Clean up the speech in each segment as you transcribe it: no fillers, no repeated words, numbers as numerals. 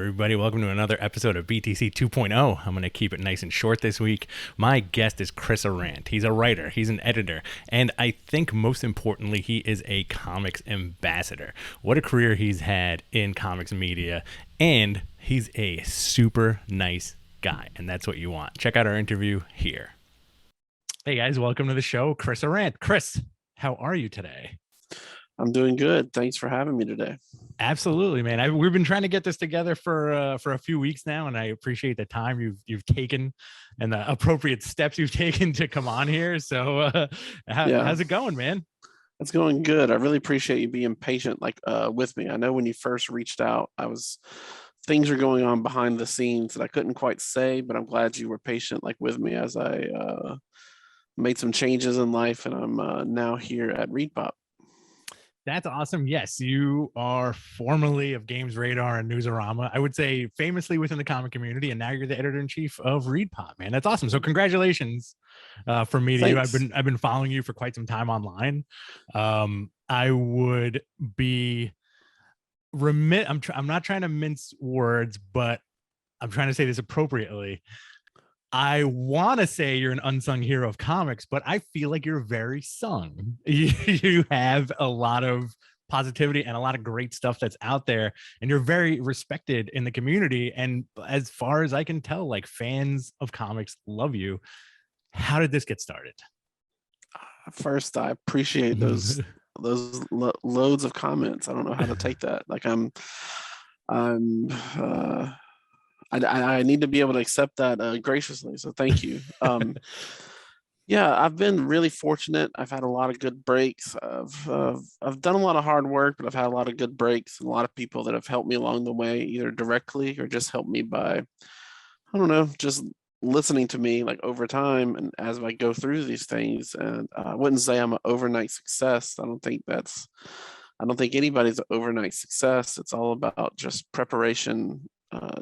everybody. Welcome to another episode of BTC 2.0. I'm going to keep it nice and short this week. My guest is Chris Arrant. He's a writer, he's an editor, and I think most importantly, he is a comics ambassador. What a career he's had in comics media, and he's a super nice guy, and that's what you want. Check out our interview here. Hey guys, welcome to the show, Chris Arrant. Chris, how are you today? I'm doing good. Thanks for having me today. Absolutely, man. We've been trying to get this together for a few weeks now, and I appreciate the time you've taken and the appropriate steps you've taken to come on here. So, how's it going, man? It's going good. I really appreciate you being patient, with me. I know when you first reached out, things are going on behind the scenes that I couldn't quite say, but I'm glad you were patient, with me as I made some changes in life, and I'm now here at ReadPop. That's awesome. Yes, you are formerly of Games Radar and Newsarama. I would say famously within the comic community, and now you're the editor-in-chief of ReadPop, man. That's awesome. So congratulations from me to you. I've been following you for quite some time online. I would be remit. I'm not trying to mince words, but I'm trying to say this appropriately. I want to say you're an unsung hero of comics, but I feel like you're very sung. You have a lot of positivity and a lot of great stuff that's out there, and you're very respected in the community. And as far as I can tell, fans of comics love you. How did this get started? First, I appreciate those loads of comments. I don't know how to take that. I need to be able to accept that graciously. So thank you. Yeah, I've been really fortunate. I've had a lot of good breaks. I've done a lot of hard work, but I've had a lot of good breaks and a lot of people that have helped me along the way, either directly or just helped me by, I don't know, just listening to me over time and as I go through these things. And I wouldn't say I'm an overnight success. I don't think anybody's an overnight success. It's all about just preparation,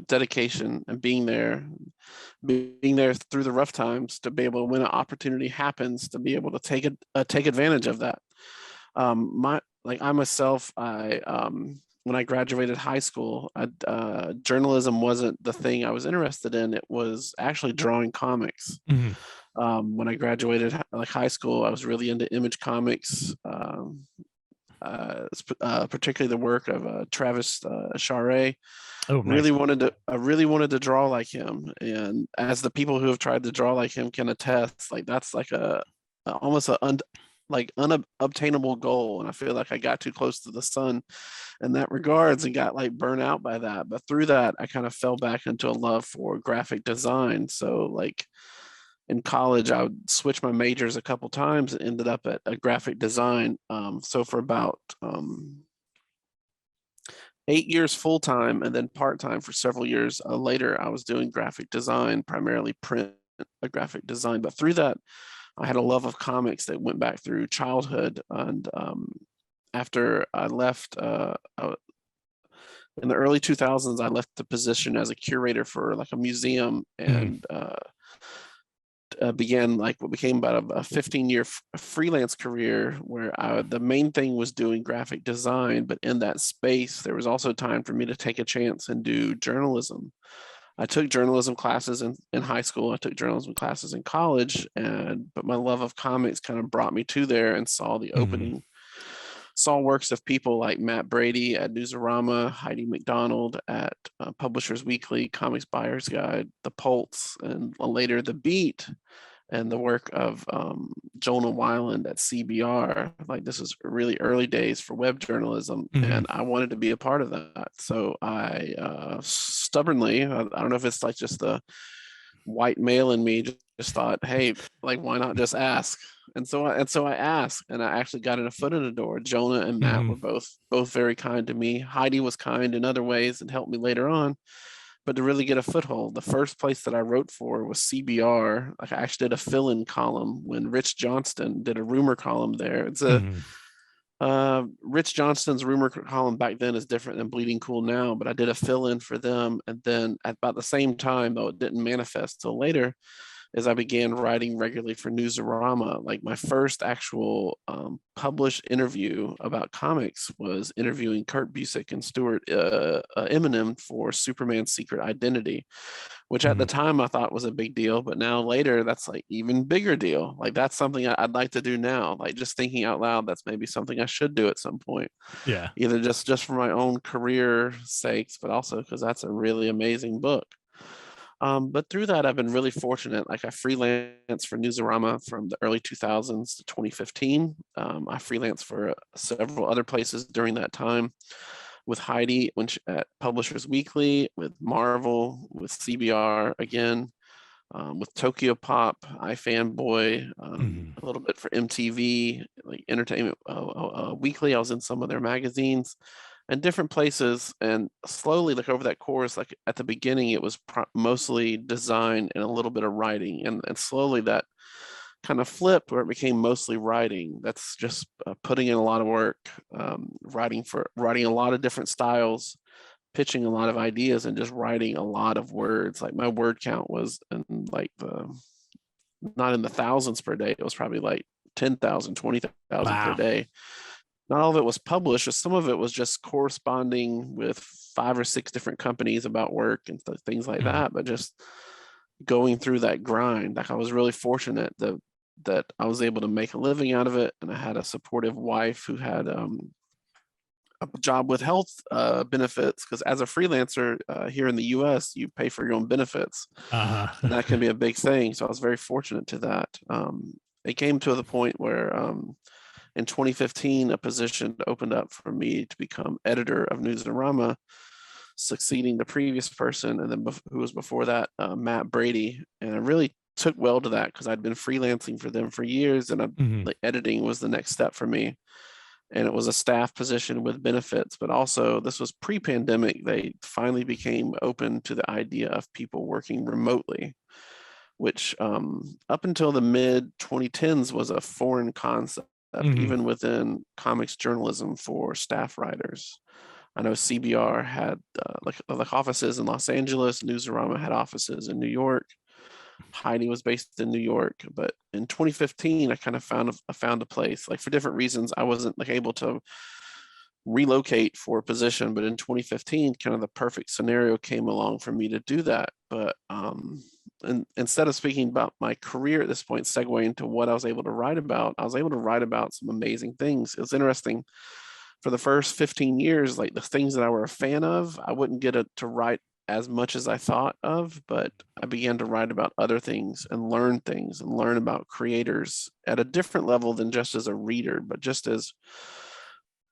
dedication, and being there through the rough times to be able to, when an opportunity happens, to be able to take advantage of that. I myself, when I graduated high school, journalism wasn't the thing I was interested in. It was actually drawing comics. Mm-hmm. When I graduated high school, I was really into image comics. Particularly the work of Travis Charest. Oh, nice. I really wanted to draw like him, and as the people who have tried to draw like him can attest, that's almost unobtainable goal, and I feel like I got too close to the sun in that regards and got burnt out by that. But through that, I kind of fell back into a love for graphic design. So in college, I would switch my majors a couple times and ended up at a graphic design. So for about 8 years full-time and then part-time for several years later, I was doing graphic design, primarily print graphic design. But through that, I had a love of comics that went back through childhood. And after I left, in the early 2000s, I left the position as a curator for a museum, and began what became about a 15-year freelance career where the main thing was doing graphic design. But in that space, there was also time for me to take a chance and do journalism. I took journalism classes in high school. I took journalism classes in college, but my love of comics kind of brought me to there and saw the opening. Saw works of people like Matt Brady at Newsarama, Heidi McDonald at Publishers Weekly, Comics Buyer's Guide, The Pulse, and later The Beat, and the work of Jonah Weiland at CBR. This is really early days for web journalism, and I wanted to be a part of that. So I stubbornly, I don't know if it's just the white male in me, just thought, hey, why not just ask? And so I asked, and I actually got a foot in the door. Jonah and Matt were both very kind to me. Heidi was kind in other ways and helped me later on. But to really get a foothold, the first place that I wrote for was CBR. I actually did a fill-in column when Rich Johnston did a rumor column there. It's Rich Johnston's rumor column back then is different than Bleeding Cool now, but I did a fill-in for them. And then at about the same time, though it didn't manifest till later, is I began writing regularly for Newsarama. Like my first actual published interview about comics was interviewing Kurt Busiek and Stuart Eminem for Superman's Secret Identity, which at the time I thought was a big deal, but now later that's like even bigger deal. Like that's something I'd like to do now. Like just thinking out loud, that's maybe something I should do at some point, Yeah. either just for my own career sakes, but also because that's a really amazing book. But through that, I've been really fortunate. Like I freelanced for Newsarama from the early 2000s to 2015. I freelanced for several other places during that time, with Heidi at Publishers Weekly, with Marvel, with CBR again, with Tokyo Pop, iFanboy, a little bit for MTV, like Entertainment Weekly. I was in some of their magazines and different places. And slowly, like over that course, like at the beginning, it was mostly design and a little bit of writing. And slowly that kind of flipped where it became mostly writing. That's just putting in a lot of work, writing a lot of different styles, pitching a lot of ideas, and just writing a lot of words. Like my word count was in like not in the thousands per day. It was probably like 10,000, 20,000 per Wow. day. Not all of it was published. Some of it was just corresponding with 5 or 6 different companies about work and things like that. But just going through that grind, like I was really fortunate that I was able to make a living out of it, and I had a supportive wife who had a job with health benefits, because as a freelancer here in the US, you pay for your own benefits. And that can be a big thing. So I was very fortunate to that. It came to the point where in 2015, a position opened up for me to become editor of Newsarama, succeeding the previous person, and then who was before that, Matt Brady. And I really took well to that because I'd been freelancing for them for years, and like editing was the next step for me. And it was a staff position with benefits, but also this was pre-pandemic. They finally became open to the idea of people working remotely, which up until the mid 2010s was a foreign concept, even within comics journalism for staff writers. I know CBR had like offices in Los Angeles. Newsarama had offices in New York. Heidi was based in New York, but in 2015, I kind of found a place. Like for different reasons, I wasn't like able to relocate for a position, but in 2015, kind of the perfect scenario came along for me to do that. But and instead of speaking about my career at this point, segue into what I was able to write about, I was able to write about some amazing things. It was interesting. For the first 15 years, like the things that I were a fan of, I wouldn't get to write as much as I thought of, but I began to write about other things and learn about creators at a different level than just as a reader, but just as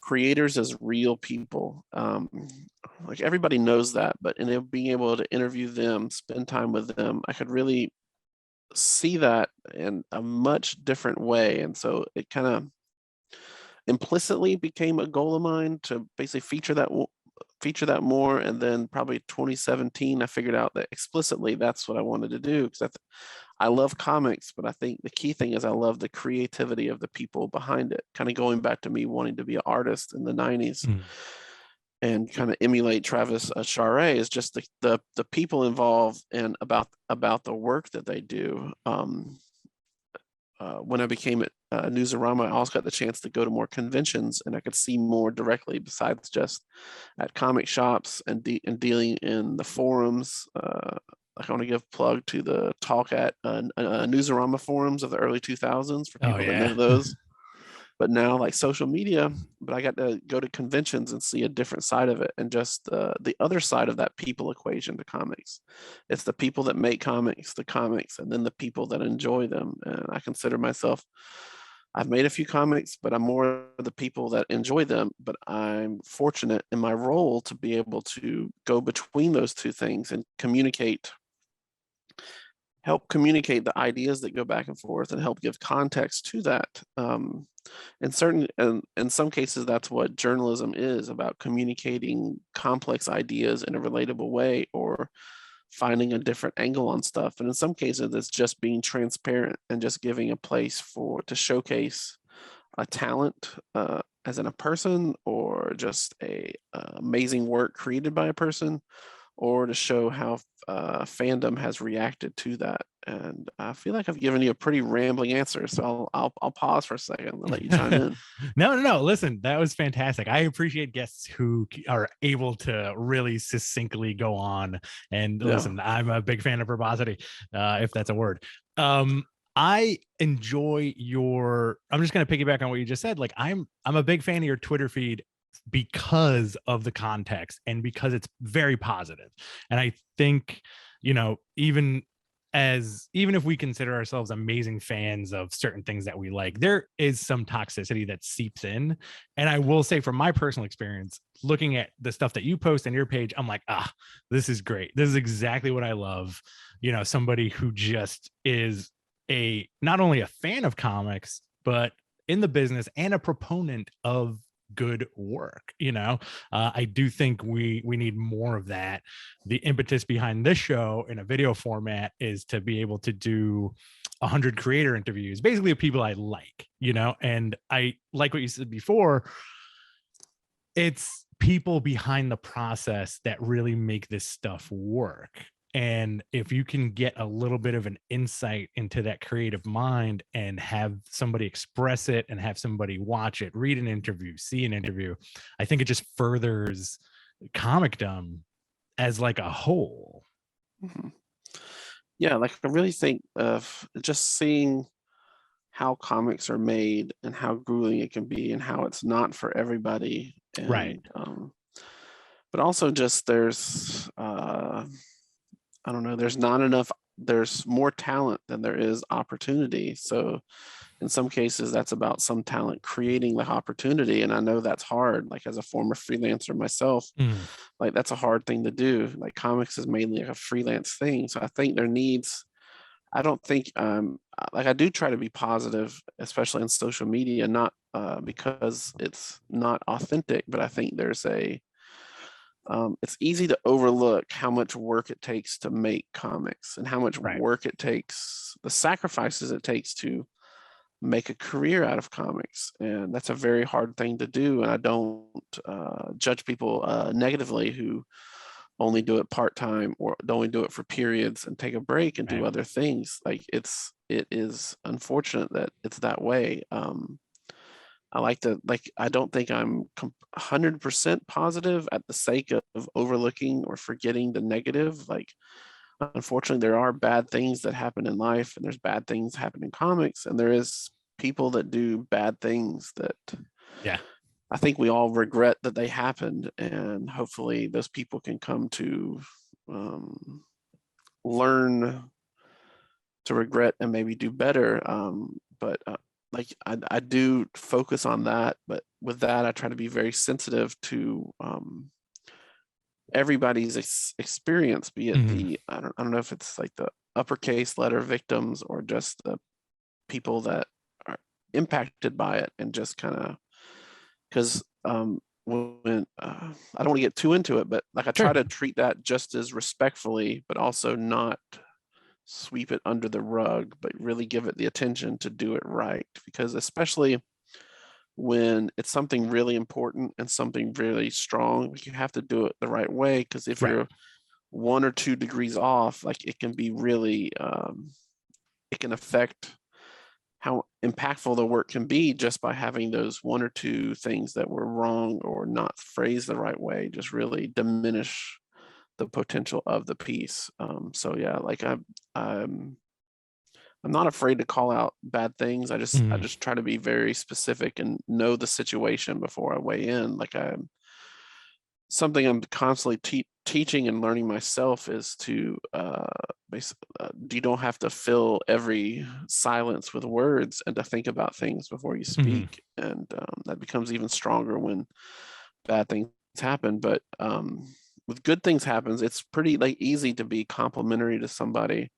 creators, as real people. Like everybody knows that, but in being able to interview them, spend time with them, I could really see that in a much different way. And so it kind of implicitly became a goal of mine to basically feature that more. And then probably 2017, I figured out that explicitly that's what I wanted to do, because I love comics, but I think the key thing is I love the creativity of the people behind it. Kind of going back to me wanting to be an artist in the 90s and kind of emulate Travis Charest, is just the people involved and about the work that they do. When I became at Newsarama, I also got the chance to go to more conventions, and I could see more directly besides just at comic shops and dealing in the forums. Like I want to give plug to the talk at Newsarama forums of the early 2000s for people that know those. But now like social media, but I got to go to conventions and see a different side of it, and just the other side of that people equation to comics. It's the people that make comics, and then the people that enjoy them. And I consider myself, I've made a few comics, but I'm more the people that enjoy them. But I'm fortunate in my role to be able to go between those two things and help communicate the ideas that go back and forth, and help give context to that. In some cases, that's what journalism is about: communicating complex ideas in a relatable way, or finding a different angle on stuff. And in some cases, it's just being transparent and just giving a place to showcase a talent as in a person, or just a amazing work created by a person, or to show how fandom has reacted to that. And I feel like I've given you a pretty rambling answer, so I'll pause for a second and let you chime in. No. Listen, that was fantastic. I appreciate guests who are able to really succinctly go on. And Yeah. listen, I'm a big fan of verbosity, if that's a word. I enjoy your. I'm just going to piggyback on what you just said. Like I'm a big fan of your Twitter feed because of the context and because it's very positive. And I think, even if we consider ourselves amazing fans of certain things that we like, there is some toxicity that seeps in. And I will say from my personal experience, looking at the stuff that you post on your page, I'm like, this is great. This is exactly what I love. Somebody who just is not only a fan of comics, but in the business and a proponent of good work. I do think we need more of that. The impetus behind this show in a video format is to be able to do 100 creator interviews, basically of people I like, and I like what you said before. It's people behind the process that really make this stuff work. And if you can get a little bit of an insight into that creative mind and have somebody express it and have somebody watch it, read an interview, see an interview, I think it just furthers comicdom as like a whole. Mm-hmm. Yeah, like I really think of just seeing how comics are made and how grueling it can be and how it's not for everybody. And Right. but also just there's I don't know, there's more talent than there is opportunity. So in some cases that's about some talent creating the opportunity. And I know that's hard, like as a former freelancer myself, like that's a hard thing to do. Like comics is mainly like a freelance thing. So I think I don't think like I do try to be positive, especially on social media, not because it's not authentic, but I think it's easy to overlook how much work it takes to make comics and how much Right. work it takes, the sacrifices it takes to make a career out of comics. And that's a very hard thing to do. And I don't judge people negatively who only do it part-time or only do it for periods and take a break and do Right. other things. Like it is unfortunate that it's that way. I don't think I'm 100% positive at the sake of overlooking or forgetting the negative. Like, unfortunately, there are bad things that happen in life, and there's bad things happen in comics, and there is people that do bad things that I think we all regret that they happened, and hopefully those people can come to learn to regret and maybe do better. But like I do focus on that, but with that, I try to be very sensitive to everybody's experience, be it the I don't know if it's like the uppercase letter victims or just the people that are impacted by it, and just kind of because when I don't want to get too into it, but like I try to treat that just as respectfully, but also not sweep it under the rug, but really give it the attention to do it right. Because especially when it's something really important and something really strong, you have to do it the right way. Because if you're 1 or 2 degrees off, like it can be really, it can affect how impactful the work can be just by having those 1 or 2 things that were wrong or not phrased the right way, just really diminish the potential of the piece. So yeah, like I'm not afraid to call out bad things. I just try to be very specific and know the situation before I weigh in. Like something I'm constantly teaching and learning myself is to basically you don't have to fill every silence with words and to think about things before you speak. And that becomes even stronger when bad things happen. But with good things happens, it's pretty like easy to be complimentary to somebody,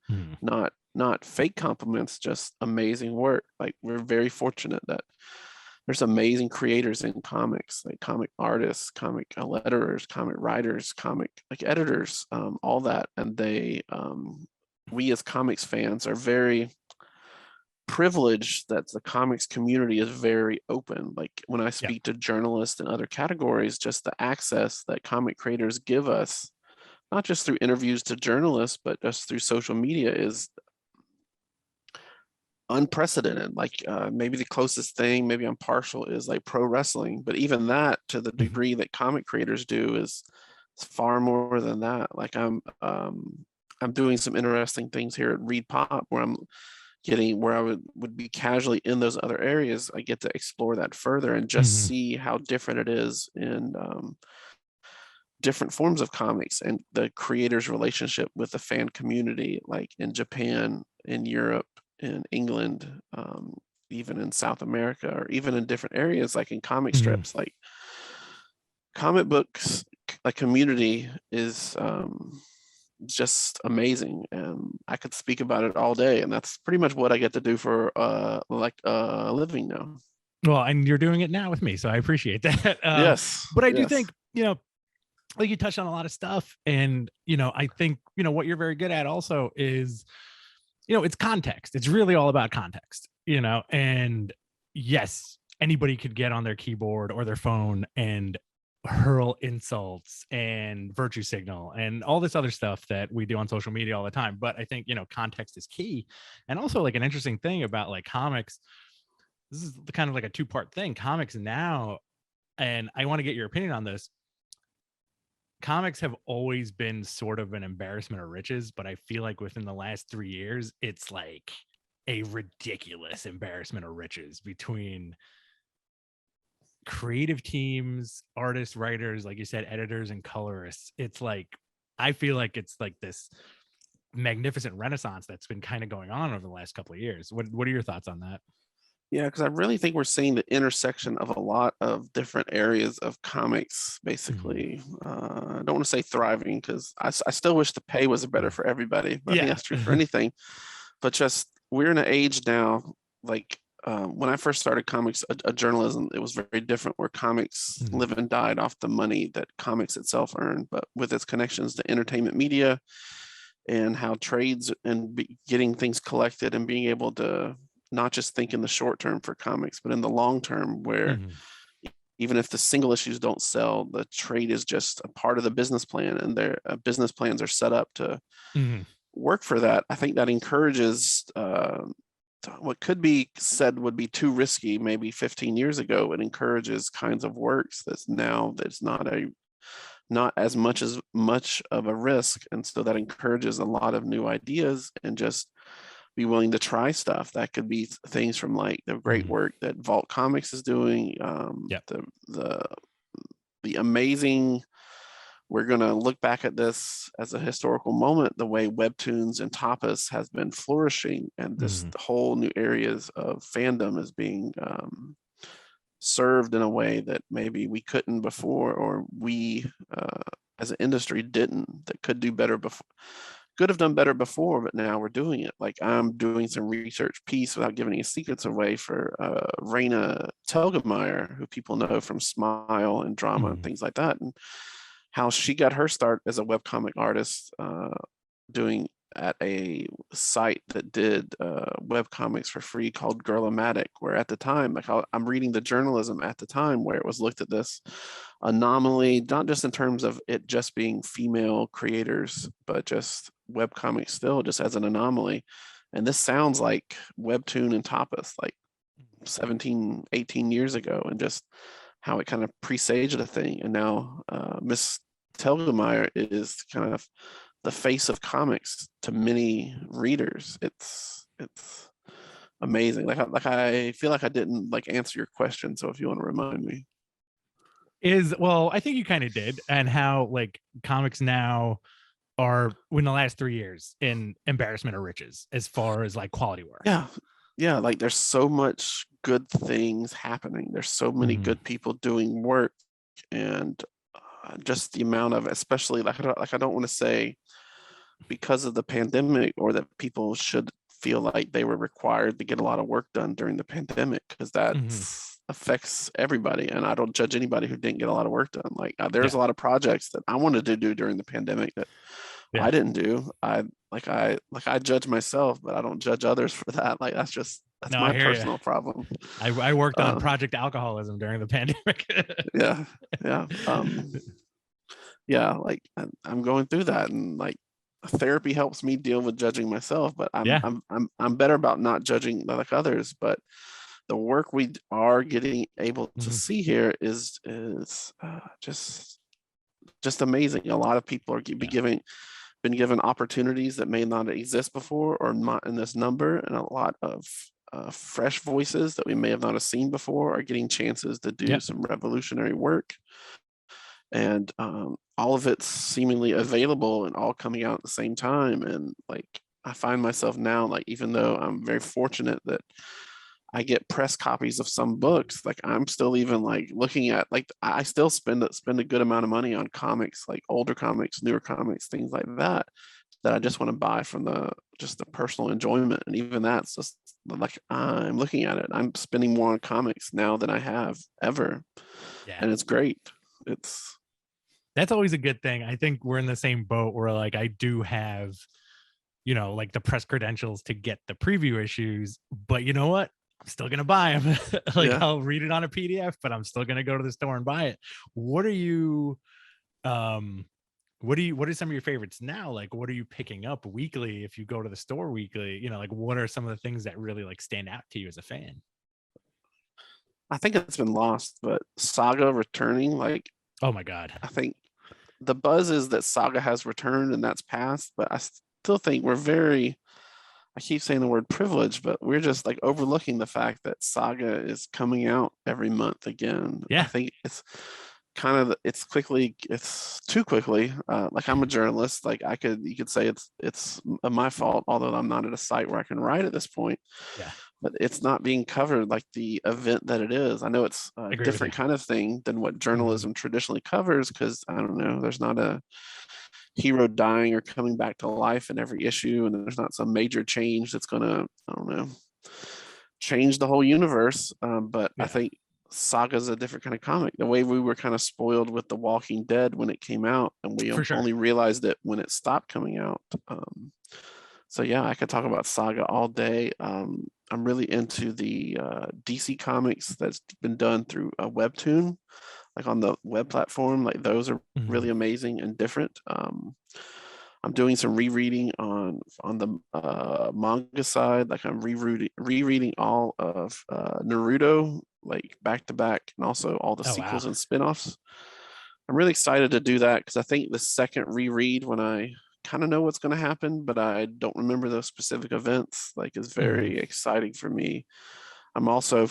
not fake compliments, just amazing work. Like we're very fortunate that there's amazing creators in comics, like comic artists, comic letterers, comic writers, comic like editors, all that. And we as comics fans are very privileged that the comics community is very open. Like when I speak to journalists and other categories, just the access that comic creators give us not just through interviews to journalists, but just through social media is unprecedented. Like maybe the closest thing, maybe I'm partial, is like pro wrestling, but even that, to the degree that comic creators do, is far more than that. Like I'm doing some interesting things here at Read Pop, where I'm getting, where I would be casually in those other areas. I get to explore that further and just see how different it is in different forms of comics and the creator's relationship with the fan community, like in Japan, in Europe, in England, even in South America, or even in different areas, like in comic strips. Like comic books, a community is just amazing, and I could speak about it all day, and that's pretty much what I get to do for like a living now. Well, and you're doing it now with me, so I appreciate that. Yes, But I do yes. think, like you touched on a lot of stuff, and I think what you're very good at also is, it's context. It's really all about context, and yes, anybody could get on their keyboard or their phone and hurl insults and virtue signal and all this other stuff that we do on social media all the time. But I think, context is key. And also, like, an interesting thing about like comics, this is kind of like a two-part thing. Comics now, and I want to get your opinion on this. Comics have always been sort of an embarrassment of riches, but I feel like within the last 3 years, it's like a ridiculous embarrassment of riches between creative teams, artists, writers, like you said, editors and colorists. It's like, I feel like it's like this magnificent renaissance that's been kind of going on over the last couple of years. What are your thoughts on that? Yeah, because I really think we're seeing the intersection of a lot of different areas of comics, basically. I don't want to say thriving, because I still wish the pay was better for everybody, but I think that's true for anything. But just, we're in an age now, like when I first started comics, a journalism, it was very different, where comics live and died off the money that comics itself earned, but with its connections to entertainment media and how trades and getting things collected and being able to not just think in the short term for comics, but in the long term, where even if the single issues don't sell, the trade is just a part of the business plan, and their business plans are set up to work for that. I think that encourages what could be said would be too risky maybe 15 years ago. It encourages kinds of works that's not as much of a risk, and so that encourages a lot of new ideas, and just be willing to try stuff. That could be things from like the great work that Vault Comics is doing, the amazing, we're going to look back at this as a historical moment, the way webtoons and tapas has been flourishing, and this whole new areas of fandom is being served in a way that maybe we couldn't before, or we as an industry didn't, that could do better before, could have done better before, but now we're doing it. Like, I'm doing some research piece, without giving any secrets away, for Raina Telgemeier, who people know from Smile and Drama and things like that, and how she got her start as a webcomic artist, doing at a site that did webcomics for free called Girl-O-Matic, where at the time, like, I'm reading the journalism at the time where it was looked at this anomaly, not just in terms of it just being female creators, but just webcomics still just as an anomaly. And this sounds like webtoon and tapas like 17, 18 years ago, and just how it kind of presaged a thing. And now Miss Telgemeier is kind of the face of comics to many readers. It's amazing. Like I feel like I didn't like answer your question, so if you want to remind me. Well, I think you kind of did, and how like comics now are, in the last 3 years, in embarrassment of riches as far as like quality work. Yeah, like there's so much good things happening. There's so many good people doing work, and just the amount of, especially like I don't want to say because of the pandemic, or that people should feel like they were required to get a lot of work done during the pandemic, because that affects everybody, and I don't judge anybody who didn't get a lot of work done. Like there's a lot of projects that I wanted to do during the pandemic that I didn't do. I judge myself, but I don't judge others for that. Like that's my personal problem. I worked on Project Alcoholism during the pandemic. yeah, like I'm going through that, and like therapy helps me deal with judging myself, but Yeah. I'm better about not judging like others. But the work we are getting able to Mhm. see here is just amazing. A lot of people are Yeah. been given opportunities that may not exist before or not in this number, and a lot of fresh voices that we may have not have seen before are getting chances to do Yep. some revolutionary work, and all of it's seemingly available and all coming out at the same time. And like I find myself now, like even though I'm very fortunate that I get press copies of some books, like I'm still even like looking at, like I still spend a good amount of money on comics, like older comics, newer comics, things like that, that I just want to buy from the personal enjoyment. And even that's just like I'm looking at it, I'm spending more on comics now than I have ever, Yeah. and it's great. It's That's always a good thing. I think we're in the same boat where like I do have, like the press credentials to get the preview issues, but you know what? I'm still gonna buy them. Like yeah. I'll read it on a PDF, but I'm still gonna go to the store and buy it. What are you um what are some of your favorites now? Like what are you picking up weekly if you go to the store weekly? Like what are some of the things that really like stand out to you as a fan? I think it's been lost, but Saga returning, like Oh my god. I think the buzz is that Saga has returned and that's passed, but I still think we're very, I keep saying the word privilege, but we're just like overlooking the fact that Saga is coming out every month again. I Yeah. think it's kind of it's too quickly. Like I'm a journalist, like you could say it's my fault, although I'm not at a site where I can write at this point. Yeah. But it's not being covered like the event that it is. I know it's a Agree with you. different kind of thing than what Mhm. journalism traditionally covers, because I don't know, there's not a hero dying or coming back to life in every issue, and there's not some major change that's gonna, I don't know, change the whole universe. But I Yeah. think Saga's a different kind of comic. The way we were kind of spoiled with The Walking Dead when it came out, and we For sure. only realized it when it stopped coming out. So yeah, I could talk about Saga all day. I'm really into the DC comics that's been done through a webtoon, like on the web platform. Like those are Mhm. really amazing and different. I'm doing some rereading on the manga side. Like I'm rereading all of Naruto, like back to back, and also all the Oh wow. sequels and spin-offs. I'm really excited to do that because I think the second reread, when I kind of know what's going to happen, but I don't remember those specific events, like is Mhm. very exciting for me. I'm also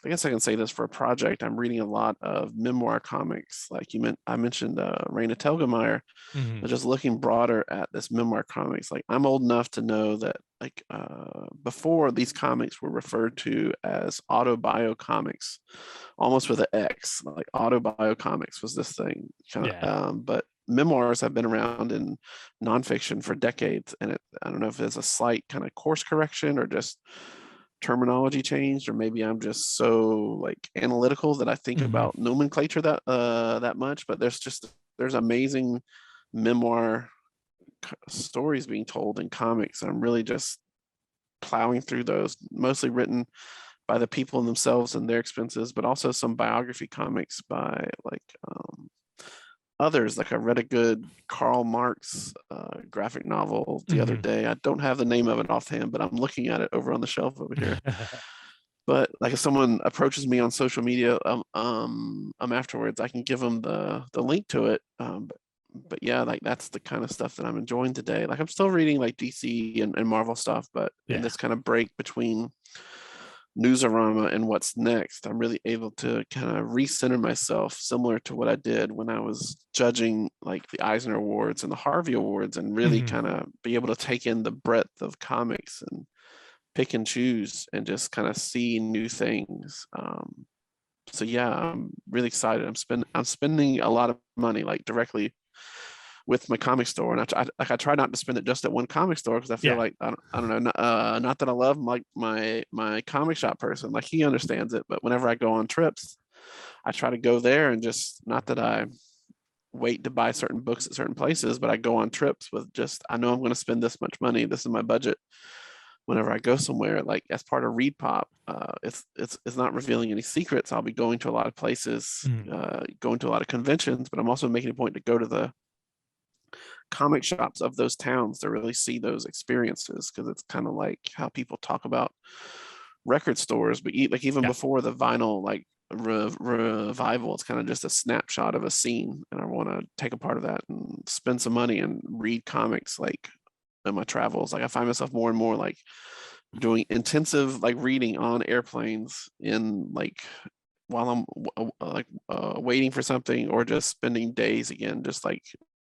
I guess I can say this, for a project, I'm reading a lot of memoir comics. Like I mentioned Raina Telgemeier, Mhm. but just looking broader at this memoir comics. Like I'm old enough to know that like before these comics were referred to as autobio comics, almost with an X. Like autobio comics was this thing kind of, Yeah. but memoirs have been around in nonfiction for decades, and I don't know if there's a slight kind of course correction or just terminology changed, or maybe I'm just so like analytical that I think Mhm. about nomenclature that much. But there's amazing memoir stories being told in comics. I'm really just plowing through those, mostly written by the people themselves and their expenses, but also some biography comics by like others. Like I read a good Karl Marx graphic novel the other Mhm. day. I don't have the name of it offhand, but I'm looking at it over on the shelf over here. But like if someone approaches me on social media, afterwards, I can give them the link to it. But yeah, like that's the kind of stuff that I'm enjoying today. Like I'm still reading like DC and Marvel stuff, but in Yeah. this kind of break between Newsarama and what's next, I'm really able to kind of recenter myself, similar to what I did when I was judging like the Eisner Awards and the Harvey Awards, and really Mhm. kind of be able to take in the breadth of comics and pick and choose and just kind of see new things. So yeah, I'm really excited. I'm spending a lot of money like directly with my comic store, and I try not to spend it just at one comic store, because I feel Yeah. like I don't know, not that I love my comic shop person, like he understands it, but whenever I go on trips, I try to go there, and just not that I wait to buy certain books at certain places, but I go on trips with just, I know I'm going to spend this much money. This is my budget whenever I go somewhere, like as part of Read Pop, it's not revealing any secrets. I'll be going to a lot of places, Mhm. going to a lot of conventions, but I'm also making a point to go to the comic shops of those towns to really see those experiences, because it's kind of like how people talk about record stores, but like even Yeah. before the vinyl like revival, it's kind of just a snapshot of a scene, and I want to take a part of that and spend some money and read comics like in my travels. Like I find myself more and more like doing intensive like reading on airplanes in like while waiting for something, or just spending days again just like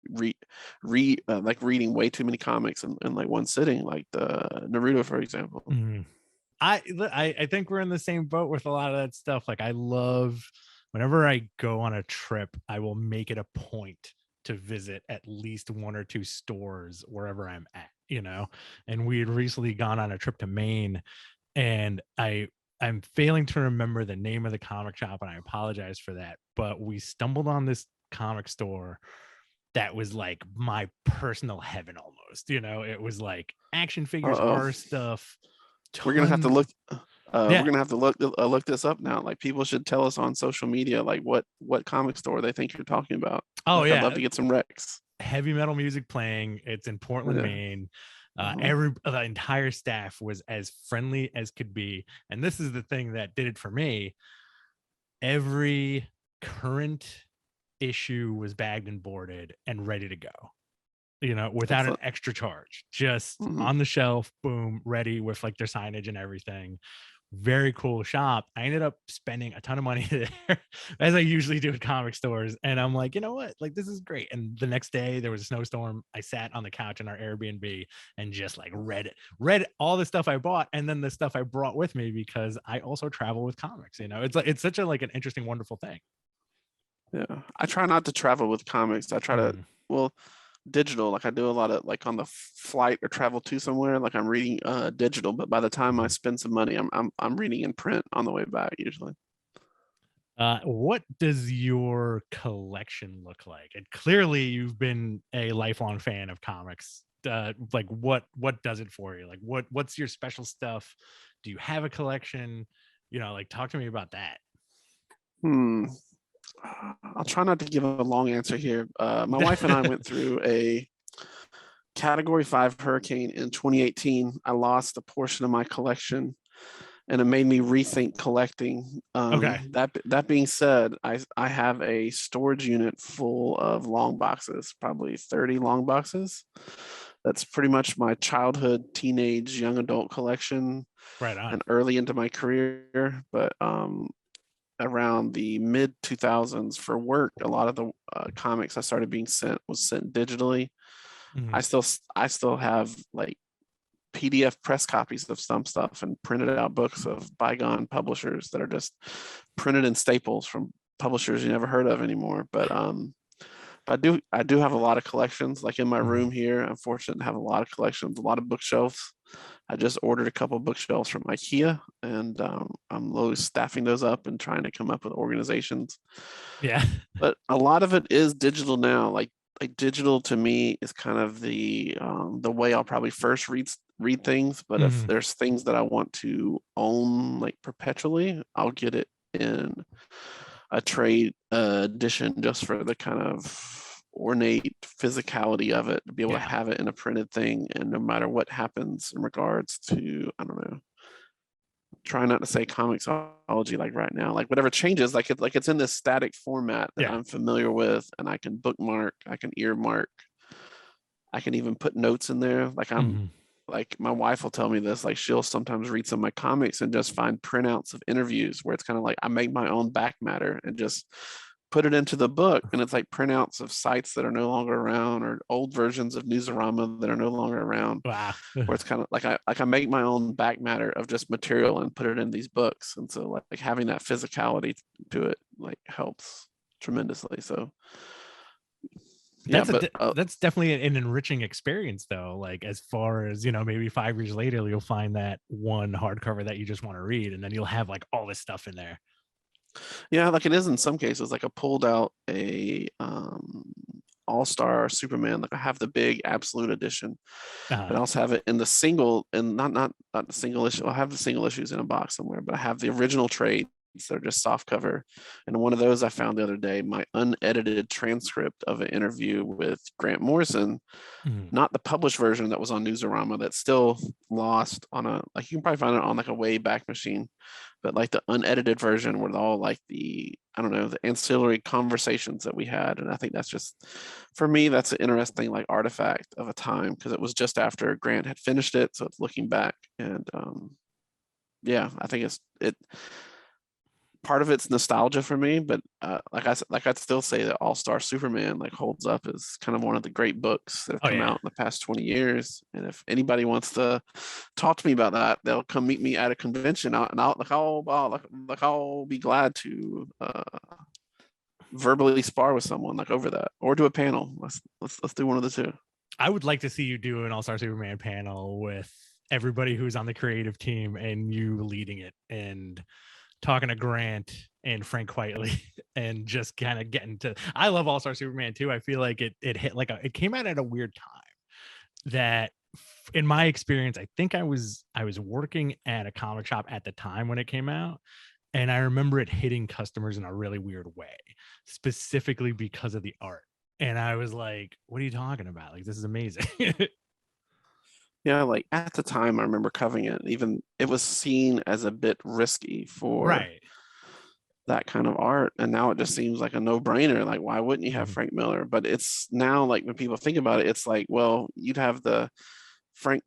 like reading way too many comics in like one sitting, like the Naruto, for example. Mhm. I think we're in the same boat with a lot of that stuff. Like I love whenever I go on a trip, I will make it a point to visit at least one or two stores wherever I'm at, you know. And we had recently gone on a trip to Maine, and I'm failing to remember the name of the comic shop, and I apologize for that. But we stumbled on this comic store that was like my personal heaven almost, you know. It was like action figures, Uh-oh. horror stuff, We're gonna have to tons. look. We're Yeah. gonna have to look this up now. Like people should tell us on social media, like what comic store they think you're talking about. Oh Like I'd love yeah, to get some recs. heavy metal music playing. It's in Portland, Yeah. Maine. Uh-huh. Every the entire staff was as friendly as could be, and this is the thing that did it for me. Every current issue was bagged and boarded and ready to go, you know, without an Excellent. extra charge, just Hmm. on the shelf, boom, ready with like their signage and everything. Very cool shop. I ended up spending a ton of money there, as I usually do at comic stores. And I'm like, you know what? Like, this is great. And the next day there was a snowstorm. I sat on the couch in our Airbnb and just like read all the stuff I bought, and then the stuff I brought with me, because I also travel with comics. You know, it's like it's such a like an interesting, wonderful thing. Yeah. I try not to travel with comics. I try to, Mhm. well, digital. Like I do a lot of like on the flight or travel to somewhere. Like I'm reading digital, but by the time I Mhm. spend some money, I'm reading in print on the way back usually. What does your collection look like? And clearly, you've been a lifelong fan of comics. Like, what does it for you? Like, what's your special stuff? Do you have a collection? You know, like, talk to me about that. Hmm. I'll try not to give a long answer here. My wife and I went through a Category 5 hurricane in 2018. I lost a portion of my collection, and it made me rethink collecting. Okay. That being said, I have a storage unit full of long boxes, probably 30 long boxes. That's pretty much my childhood, teenage, young adult collection, Right on. and early into my career. But around the mid 2000s for work, a lot of the comics I started being sent digitally. Mhm. I still have like PDF press copies of some stuff and printed out books of bygone publishers that are just printed in staples from publishers you never heard of anymore. But I do have a lot of collections. Like in my Mhm. room here, I'm fortunate to have a lot of collections, a lot of bookshelves. I just ordered a couple of bookshelves from IKEA, and I'm slowly staffing those up and trying to come up with organizations. Yeah. But a lot of it is digital now. Like digital to me is kind of the way I'll probably first read things. But if Mhm. there's things that I want to own like perpetually, I'll get it in a trade edition just for the kind of ornate physicality of it, to be able to Yeah. have it in a printed thing, and no matter what happens in regards to, I don't know, try not to say comicsology like right now, like whatever changes, like it's in this static format that Yeah. I'm familiar with, and I can bookmark, I can earmark, I can even put notes in there. Mhm. Like my wife will tell me this, like she'll sometimes read some of my comics and just find printouts of interviews where it's kind of like I make my own back matter and just put it into the book, and it's like printouts of sites that are no longer around, or old versions of Newsarama that are no longer around, Wow. where it's kind of like I make my own back matter of just material and put it in these books. And so like having that physicality to it like helps tremendously. So yeah, but That's definitely an enriching experience though. Like as far as, you know, maybe 5 years later, you'll find that one hardcover that you just want to read, and then you'll have like all this stuff in there. yeah, like it is in some cases. Like I pulled out a All-Star Superman. Like I have the big Absolute Edition, but I Uh, also have it in the single, and not the single issue. I have the single issues in a box somewhere, but I have the original trades that are just soft cover. And one of those I found the other day, my unedited transcript of an interview with Grant Morrison, mhm. not the published version that was on Newsarama that's still lost on a, like you can probably find it on like a way back machine, but like the unedited version with all like the, I don't know, the ancillary conversations that we had. And I think that's just, for me, that's an interesting like artifact of a time, because it was just after Grant had finished it, so it's looking back. And yeah, I think it part of it's nostalgia for me, but like I'd still say that All Star Superman like holds up as kind of one of the great books that have Oh come yeah. out in the past 20 years. And if anybody wants to talk to me about that, they'll come meet me at a convention, and I'll be glad to verbally spar with someone like over that, or do a panel. Let's do one of the two. I would like to see you do an All Star Superman panel with everybody who's on the creative team and you leading it and talking to Grant and Frank Whiteley and just kind of getting to. I love All Star Superman too. I feel like it hit like it came out at a weird time that in my experience, I think I was working at a comic shop at the time when it came out. And I remember it hitting customers in a really weird way, specifically because of the art. And I was like, what are you talking about? Like, this is amazing. Yeah, like at the time, I remember covering it. Even it was seen as a bit risky for Right. that kind of art, and now it just seems like a no-brainer. Like, why wouldn't you have Mhm. Frank Miller? But it's now like when people think about it, it's like, well, you'd have the Frank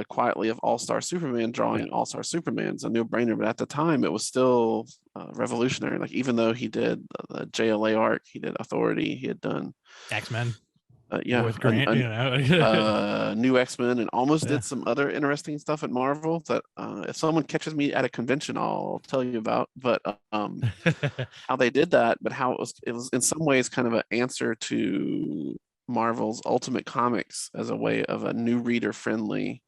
quietly of All-Star Superman Yeah. drawing All-Star Superman's a no-brainer. But at the time, it was still revolutionary. Like even though he did the JLA arc, he did Authority, he had done X-Men yeah, with Grant, you know. new X-Men, and almost Yeah. did some other interesting stuff at Marvel that if someone catches me at a convention, I'll tell you about. But how they did that, but how it was in some ways kind of an answer to Marvel's Ultimate Comics as a way of a new reader friendly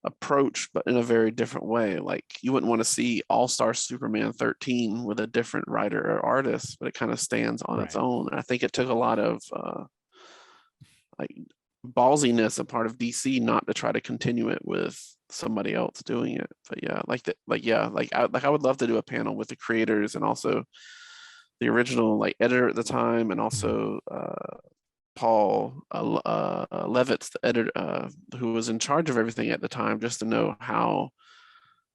approach, but in a very different way. Like you wouldn't want to see All-Star Superman 13 with a different writer or artist, but it kind of stands on its Right. own. And I think it took a lot of like ballsiness a part of DC not to try to continue it with somebody else doing it. But yeah, like that, like yeah, I would love to do a panel with the creators and also the original like editor at the time, and Mhm. also Paul Levitz, the editor, who was in charge of everything at the time, just to know how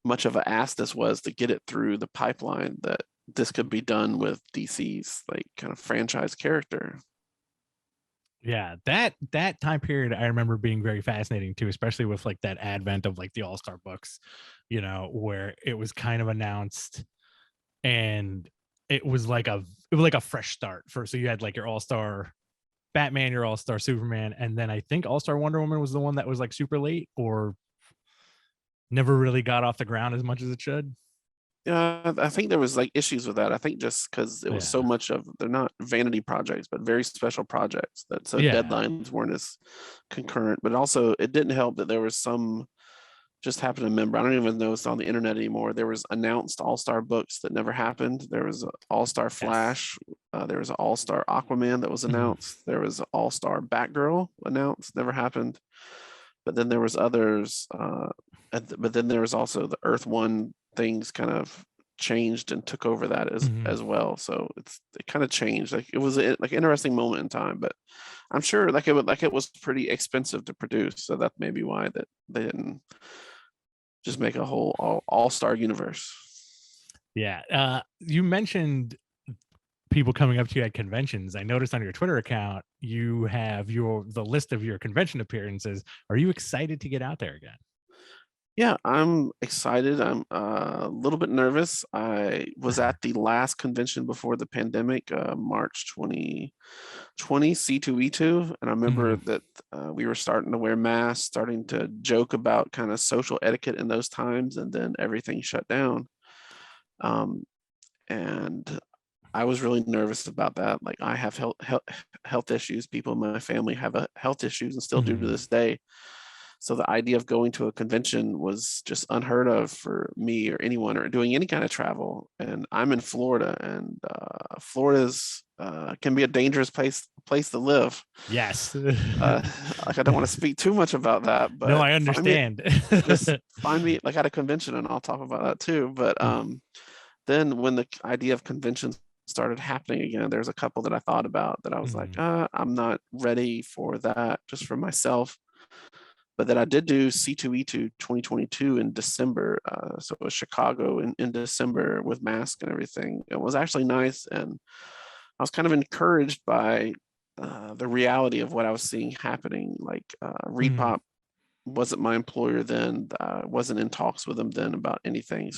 much of an ass this was to get it through the pipeline that this could be done with DC's like kind of franchise character. Yeah, that time period I remember being very fascinating too, especially with like that advent of like the All-Star books, where it was kind of announced and it was like a fresh start for, so you had like your All-Star Batman, your All-Star Superman, and then I think All-Star Wonder Woman was the one that was like super late or never really got off the ground as much as it should. Yeah, I think there was like issues with that. I think just because it was so Yeah. much of, they're not vanity projects, but very special projects, that so Yeah. deadlines weren't as concurrent. But also, it didn't help that there was some, just happened to remember, I don't even know it's on the internet anymore. There was announced All-Star books that never happened. There was an All-Star Yes. Flash. There was an All-Star Aquaman that was Mhm. announced. There was an All-Star Batgirl announced, never happened. But then there was others. But then there was also the Earth One things kind of changed and took over that as Mhm. as well. So it kind of changed. Like it was like an interesting moment in time. But I'm sure like it was pretty expensive to produce. So that may be why that they didn't just make a whole all-star universe. Yeah. You mentioned people coming up to you at conventions. I noticed on your Twitter account you have the list of your convention appearances. Are you excited to get out there again? Yeah, I'm excited. I'm a little bit nervous. I was at the last convention before the pandemic, March 2020, C2E2, and I remember Mhm. that we were starting to wear masks, starting to joke about kind of social etiquette in those times, and then everything shut down. Um, and I was really nervous about that. Like I have health issues. People in my family have health issues and still do to Mhm. this day. So the idea of going to a convention was just unheard of for me or anyone, or doing any kind of travel. And I'm in Florida, and Florida's can be a dangerous place to live. Yes. Like I don't want to speak too much about that, No, but I understand. just find me like at a convention and I'll talk about that too. But then when the idea of conventions started happening again, there's a couple that I thought about that I was like, I'm not ready for that just for myself. But then I did do C2E2 2022 in December. So it was Chicago in December with mask and everything. It was actually nice. And I was kind of encouraged by the reality of what I was seeing happening. Like ReedPop wasn't my employer then. I wasn't in talks with them then about anything.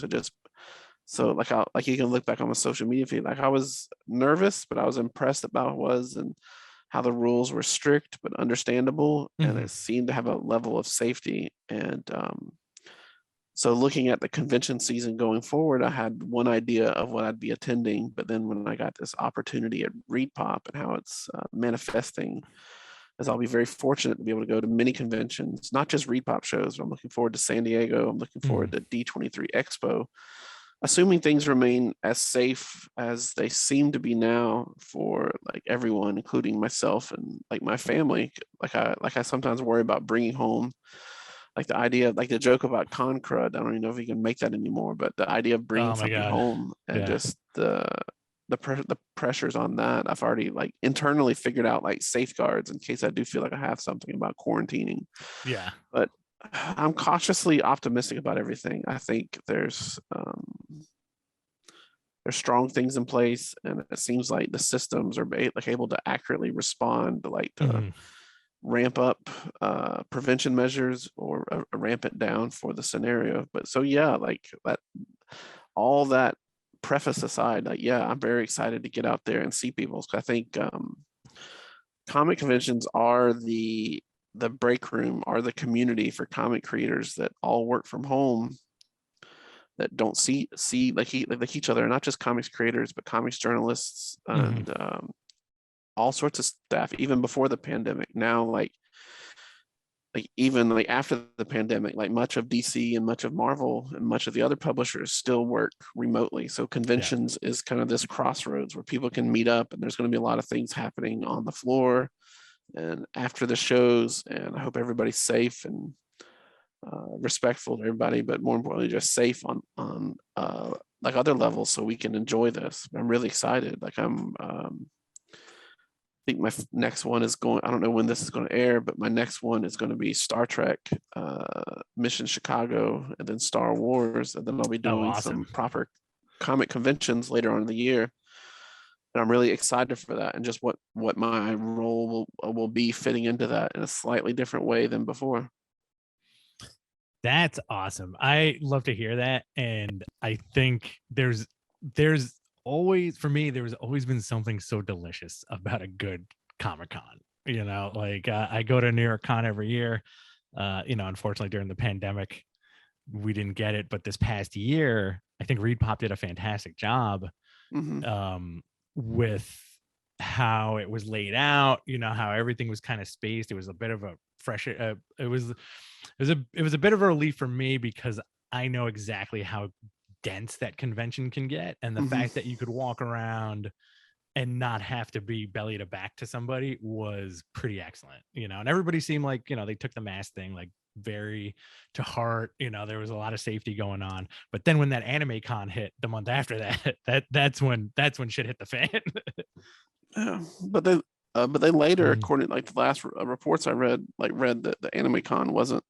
So like you can look back on my social media feed, like I was nervous, but I was impressed about what it was and how the rules were strict but understandable, and it seemed to have a level of safety. And so looking at the convention season going forward, I had one idea of what I'd be attending, but then when I got this opportunity at ReedPop and how it's manifesting, as I'll be very fortunate to be able to go to many conventions, not just ReedPop shows. But I'm looking forward to San Diego. I'm looking forward to D23 Expo. Assuming things remain as safe as they seem to be now for like everyone, including myself and like my family. Like I sometimes worry about bringing home, like the idea, like the joke about con crud. I don't even know if you can make that anymore, but the idea of bringing something home and just the pressures on that. I've already like internally figured out like safeguards in case I do feel like I have something about quarantining. Yeah. But I'm cautiously optimistic about everything. I think there's strong things in place, and it seems like the systems are like able to accurately respond, like to ramp up prevention measures or ramp it down for the scenario. But so yeah, like that, all that preface aside, like yeah, I'm very excited to get out there and see people. I think comic conventions are the break room, are the community for comic creators that all work from home, that don't see like each other, not just comics creators, but comics journalists and all sorts of staff, even before the pandemic. Now, like even like after the pandemic, like much of DC and much of Marvel and much of the other publishers still work remotely. So conventions is kind of this crossroads where people can meet up, and there's going to be a lot of things happening on the floor and after the shows. And I hope everybody's safe and respectful to everybody, but more importantly, just safe on like other levels, so we can enjoy this. I'm really excited. Like I think my next one is going, I don't know when this is going to air, but my next one is going to be Star Trek, Mission Chicago, and then Star Wars. And then I'll be doing some proper comic conventions later on in the year. And I'm really excited for that, and just what my role will be fitting into that in a slightly different way than before. That's awesome. I love to hear that. And I think there's always, for me, there's always been something so delicious about a good Comic-Con. You know, like I go to New York Con every year. You know, unfortunately during the pandemic, we didn't get it. But this past year, I think ReedPop did a fantastic job with how it was laid out, you know, how everything was kind of spaced. It was a bit of a fresh, it was a bit of a relief for me, because I know exactly how dense that convention can get, and the fact that you could walk around and not have to be belly to back to somebody was pretty excellent, you know. And everybody seemed like, you know, they took the mask thing like very to heart. You know, there was a lot of safety going on. But then when that Anime Con hit the month after that's when shit hit the fan. Yeah, but they later, according like the last reports I read that the Anime Con wasn't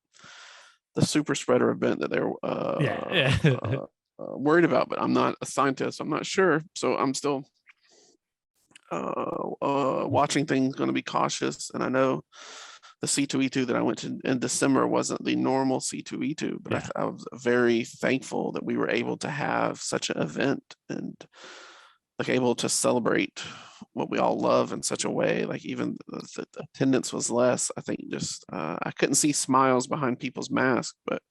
the super spreader event that they were worried about. But I'm not a scientist, I'm not sure, so I'm still watching things, going to be cautious. And I know the C2E2 that I went to in December wasn't the normal C2E2, but I was very thankful that we were able to have such an event and like able to celebrate what we all love in such a way. Like even the attendance was less. I think just I couldn't see smiles behind people's masks, but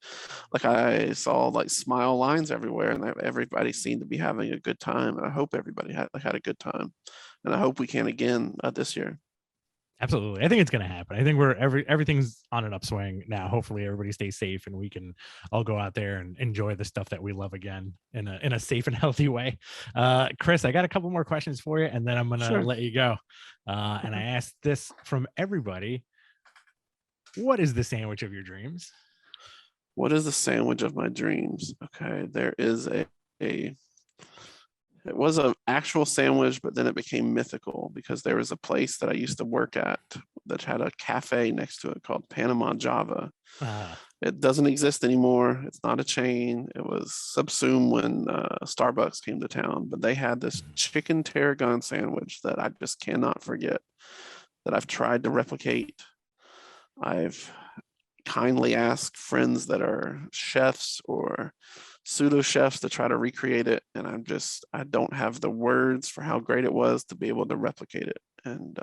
like I saw like smile lines everywhere, and everybody seemed to be having a good time. And I hope everybody had a good time, and I hope we can again this year. Absolutely. I think it's going to happen. I think everything's on an upswing now. Hopefully everybody stays safe and we can all go out there and enjoy the stuff that we love again in a safe and healthy way. Chris, I got a couple more questions for you and then I'm going to Sure. let you go. And I asked this from everybody. What is the sandwich of your dreams? What is the sandwich of my dreams? Okay, there is a it was an actual sandwich, but then it became mythical because there was a place that I used to work at that had a cafe next to it called Panama Java. Uh, It doesn't exist anymore. It's not a chain. It was subsumed when Starbucks came to town, but they had this chicken tarragon sandwich that I just cannot forget, that I've tried to replicate. I've kindly asked friends that are chefs or pseudo chefs to try to recreate it, and I don't have the words for how great it was to be able to replicate it. And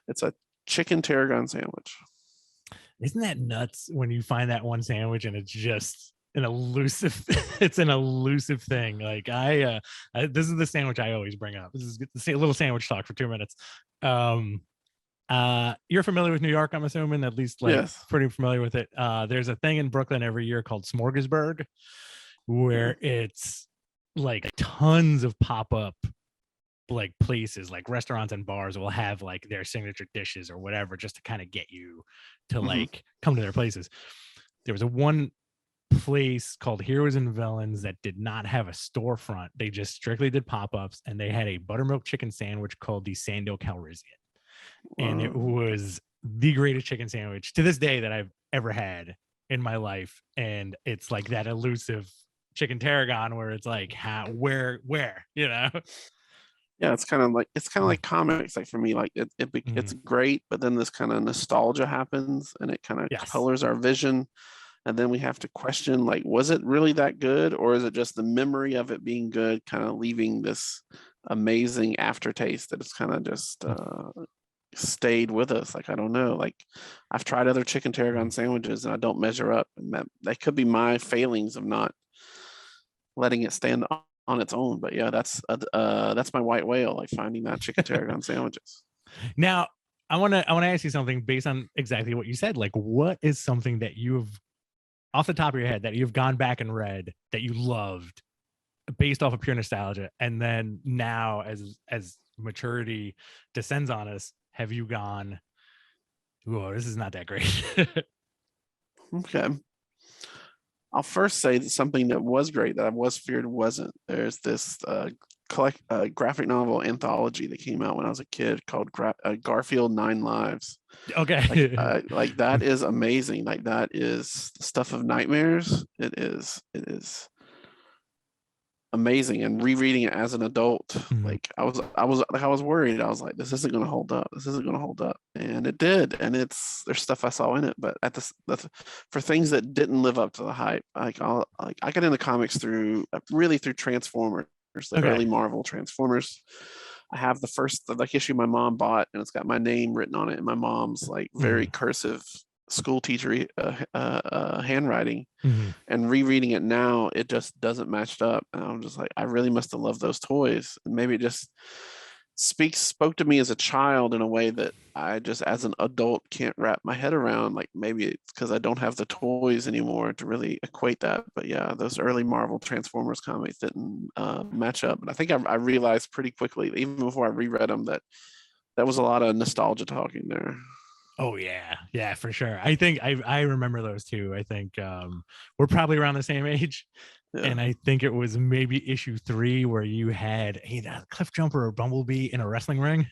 it's a chicken tarragon sandwich. isn't that nuts when you find that one sandwich and it's just an elusive it's an elusive thing. Like this is the sandwich I always bring up. This is a little sandwich talk for 2 minutes. um You're familiar with New York, I'm assuming, at least like Yes. pretty familiar with it. There's a thing in Brooklyn every year called Smorgasburg Yeah. where it's like tons of pop-up like places, like restaurants and bars will have like their signature dishes or whatever just to kind of get you to Mm-hmm. like come to their places. There was a one place called Heroes and Villains that did not have a storefront. They just strictly did pop-ups, and they had a buttermilk chicken sandwich called the Sando Calrissian, and it was the greatest chicken sandwich to this day that I've ever had in my life. And it's like that elusive chicken tarragon where it's like how where Yeah, it's kind of like comics. Like for me, like it's great, but then this kind of nostalgia happens, and it kind of Yes. colors our vision, and then we have to question, like, was it really that good, or is it just the memory of it being good, kind of leaving this amazing aftertaste that it's kind of just stayed with us? Like, I don't know. Like, I've tried other chicken tarragon sandwiches, and I don't measure up, and that could be my failings of not letting it stand on its own. But yeah, that's my white whale, like finding that chicken tarragon sandwiches. Now, I want to ask you something based on exactly what you said. Like, what is something that you've off the top of your head that you've gone back and read that you loved based off of pure nostalgia, and then now as maturity descends on us, have you gone, whoa, this is not that great? Okay. I'll first say that something that was great that I was feared wasn't. There's this graphic novel anthology that came out when I was a kid called Garfield 9 Lives. Okay. Like that is amazing. Like that is the stuff of nightmares. It is amazing. And rereading it as an adult, like I was worried. I was like, this isn't going to hold up. This isn't going to hold up, and it did. And there's stuff I saw in it, but for things that didn't live up to the hype, I got into comics through Transformers, the Okay. early Marvel Transformers. I have the first like issue my mom bought, and it's got my name written on it in my mom's like very cursive school teacher handwriting. And rereading it now, it just doesn't match up, and I'm just like, I really must have loved those toys. And maybe it just spoke to me as a child in a way that I just as an adult can't wrap my head around. Like maybe it's because I don't have the toys anymore to really equate that. But yeah, those early Marvel Transformers comics didn't match up, and I think I realized pretty quickly, even before I reread them, that was a lot of nostalgia talking there. Oh yeah, for sure. I think I remember those too. I think we're probably around the same age. Yeah. And I think it was maybe issue 3 where you had a Cliff Jumper or Bumblebee in a wrestling ring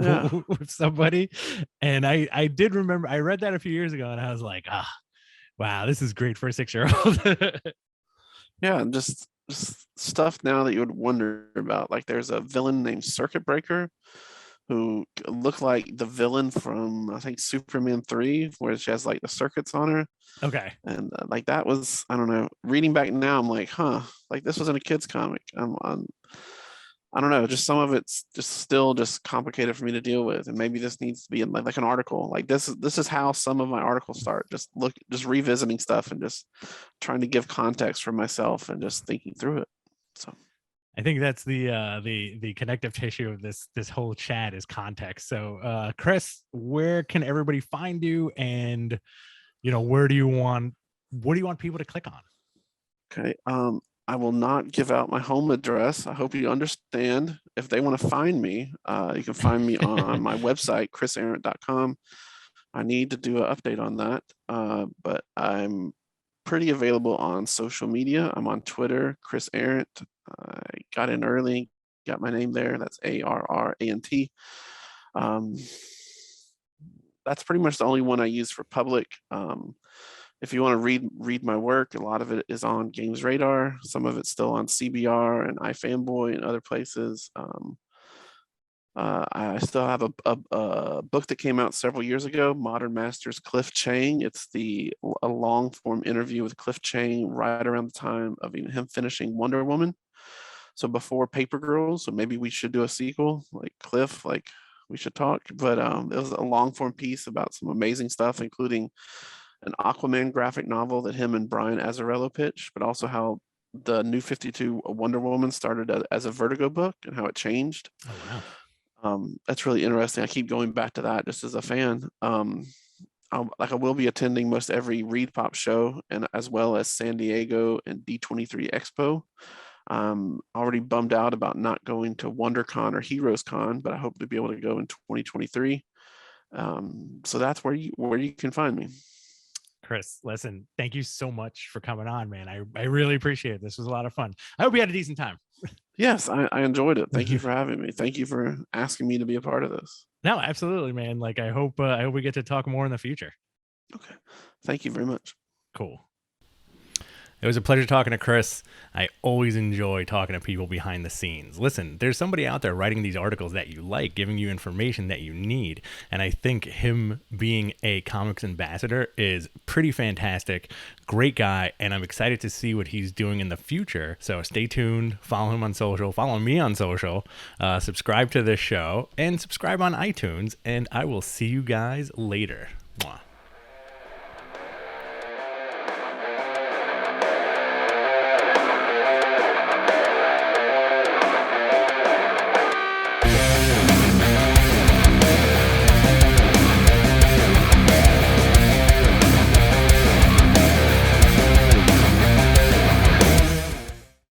Yeah. with somebody. And I did remember, I read that a few years ago and I was like, wow, this is great for a 6-year-old. Yeah, and just stuff now that you would wonder about. Like there's a villain named Circuit Breaker who looked like the villain from, I think, Superman 3, where she has like the circuits on her. Okay. And like that was, I don't know. Reading back now, I'm like, huh, like this was in a kid's comic. I don't know, just some of it's just still just complicated for me to deal with, and maybe this needs to be in like an article. Like this is how some of my articles start. Just revisiting stuff and just trying to give context for myself and just thinking through it. So I think that's the connective tissue of this whole chat is context. So Chris, where can everybody find you, and what do you want people to click on? Okay. I will not give out my home address. I hope you understand. If they want to find me, you can find me on my website, chrisarrant.com. I need to do an update on that, but I'm pretty available on social media. I'm on Twitter, Chris Arrant. I got in early, got my name there. That's Arrant. That's pretty much the only one I use for public. If you want to read my work, a lot of it is on Games Radar. Some of it's still on CBR and iFanboy and other places. I still have a book that came out several years ago, Modern Masters Cliff Chang. It's a long form interview with Cliff Chang right around the time of him finishing Wonder Woman. So before Paper Girls, so maybe we should do a sequel like Cliff, like we should talk. But it was a long form piece about some amazing stuff, including an Aquaman graphic novel that him and Brian Azzarello pitched, but also how the New 52 Wonder Woman started as a Vertigo book and how it changed. Oh, wow. That's really interesting. I keep going back to that just as a fan. I will be attending most every Reed Pop show, and as well as San Diego and D23 Expo. Already bummed out about not going to WonderCon or Heroes Con, but I hope to be able to go in 2023. So that's where you can find me. Chris, listen, thank you so much for coming on, man. I really appreciate it. This was a lot of fun. I hope you had a decent time. Yes, I enjoyed it. Thank you for having me. Thank you for asking me to be a part of this. No, absolutely, man. Like I hope we get to talk more in the future. Okay. Thank you very much. Cool. It was a pleasure talking to Chris. I always enjoy talking to people behind the scenes. Listen, there's somebody out there writing these articles that you like, giving you information that you need. And I think him being a comics ambassador is pretty fantastic. Great guy. And I'm excited to see what he's doing in the future. So stay tuned. Follow him on social. Follow me on social. Subscribe to this show and subscribe on iTunes. And I will see you guys later. Mwah.